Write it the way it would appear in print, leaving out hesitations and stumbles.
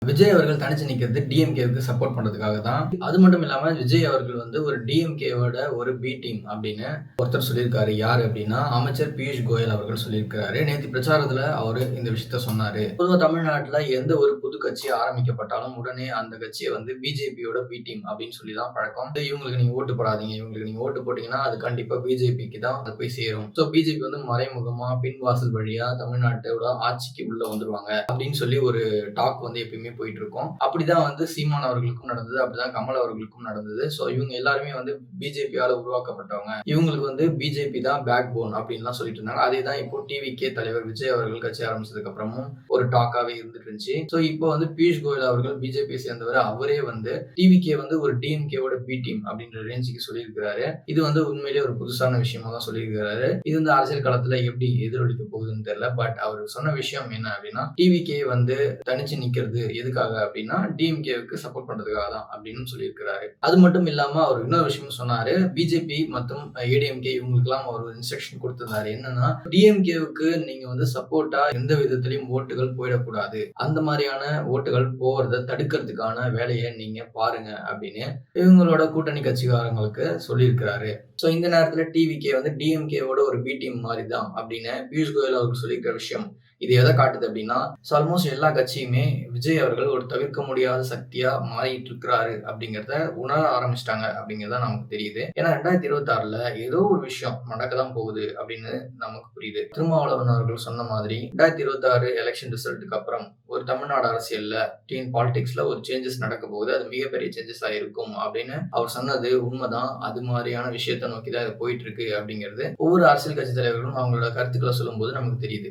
விஜய் அவர்கள் தனிச்சு நிக்கிறது டிஎம்கேவுக்கு சப்போர்ட் பண்றதுக்காக தான். அது மட்டும் இல்லாம விஜய் அவர்கள் வந்து ஒரு டிஎம்கேவோட ஒரு பி டீம் அப்படின்னு ஒருத்தர் சொல்லியிருக்காரு. யாரு அப்படின்னா, அமைச்சர் பியூஷ் கோயல் அவர்கள் சொல்லியிருக்கிறாரு. நேத்து பிரச்சாரத்துல அவரு இந்த விஷயத்த சொன்னாரு. பொதுவா தமிழ்நாட்டுல எந்த ஒரு புது கட்சி ஆரம்பிக்கப்பட்டாலும் உடனே அந்த கட்சிய வந்து பிஜேபியோட பி டீம் அப்படின்னு சொல்லி தான் பழக்கம். இவங்களுக்கு நீங்க ஓட்டு போடாதீங்க. இவங்களுக்கு நீங்க ஓட்டு போட்டீங்கன்னா அது கண்டிப்பா பிஜேபிக்கு தான் அது போய் சேரும். சோ பிஜேபி வந்து மறைமுகமா பின்வாசல் வழியா தமிழ்நாட்டோட ஆட்சிக்கு உள்ள வந்துருவாங்க அப்படின்னு சொல்லி ஒரு டாக் வந்து எப்பயுமே போயிட்டு இருக்கும். அப்படிதான் வந்து சீமான் அவர்களுக்கும் நடந்தது. அப்படிதான் கமல் அவர்களுக்கும் நடந்தது. சோ இவங்க எல்லாருமே வந்து பிஜேபியால உருவாக்கப்பட்டவங்க. இவங்களுக்கு வந்து பிஜேபி தான் பேக் போன் அப்படின்லாம் சொல்லிட்டு இருந்தாங்க. அதே தான் இப்போ டிவிகே தலைவர் விஜய் அவர்கள் கட்சி ஆரம்பிச்சதுக்கு அப்புறமும் ஒரு டாக்காவே இருந்துட்டு இருந்துச்சு. சோ இப்போ வந்து பியூஷ் கோயல் அவர்கள் பிஜேபியை சேர்ந்தவர். அவரே வந்து டிவிகே வந்து ஒரு டிஎம்கேவோட பி டீம் அப்படின்ற ரேஞ்சுக்கு சொல்லியிருக்கிறாரு. இது வந்து உண்மையிலேயே ஒரு புதுசான விஷயமா தான் சொல்லியிருக்கிறாரு. இது வந்து அரசியல் களத்துல எப்படி எதிரொலிக்க போகுதுன்னு தெரியல. பட் அவர் சொன்ன விஷயம் என்ன அப்படின்னா, டிவிகே வந்து தனிச்சு நிக்கிறது எதுக்காக அப்படின்னா டிஎம்கேவுக்கு சப்போர்ட் பண்றதுக்காக தான் அப்படின்னு சொல்லியிருக்கிறாரு. அது மட்டும் இல்லாம அவர் இன்னொரு விஷயம் சொன்னாரு. பிஜேபி மற்றும் ஏடிஎம்கே இவங்களுக்கெல்லாம் அவர் ஒரு இன்ஸ்ட்ரக்ஷன் கொடுத்திருந்தாரு. என்னன்னா, டிஎம்கேவுக்கு நீங்க வந்து சப்போர்ட்டா எந்த விதத்திலையும் ஓட்டுகள் போயிடக்கூடாது. அந்த மாதிரியான ஓட்டுகள் போறத தடுக்கிறதுக்கான வேலையை நீங்க பாருங்க அப்படின்னு இவங்களோட கூட்டணி கட்சிக்காரங்களுக்கு சொல்லியிருக்கிறாரு. சோ இந்த நேரத்துல டிவிகே வந்து டிஎம்கேவோட ஒரு பி டீம் மாதிரி தான் அப்படின்னு பியூஷ் கோயல் அவர்கள் சொல்லியிருக்கிற விஷயம் இது எதை காட்டுது அப்படின்னா, ஆல்மோஸ்ட் எல்லா கட்சியுமே விஜய் அவர்கள் ஒரு தவிர்க்க முடியாத சக்தியா மாறிட்டு இருக்கிறாரு அப்படிங்கிறத உணர ஆரம்பிச்சிட்டாங்க அப்படிங்கிறதா நமக்கு தெரியுது. ஏன்னா 2026ல ஏதோ ஒரு விஷயம் நடக்கதான் போகுது அப்படின்னு நமக்கு புரியுது. திருமாவளவன் அவர்கள் சொன்ன மாதிரி 2026 எலெக்ஷன் ரிசல்ட்டுக்கு அப்புறம் ஒரு தமிழ்நாடு அரசியல்ல பாலிடிக்ஸ்ல ஒரு சேஞ்சஸ் நடக்க போகுது. அது மிகப்பெரிய சேஞ்சஸா இருக்கும் அப்படின்னு அவர் சொன்னது உண்மைதான். அது மாதிரியான விஷயத்தை நோக்கி தான் இது போயிட்டு இருக்கு அப்படிங்கிறது ஒவ்வொரு அரசியல் கட்சி தலைவர்களும் அவங்களோட கருத்துக்களை சொல்லும் போது நமக்கு தெரியுது.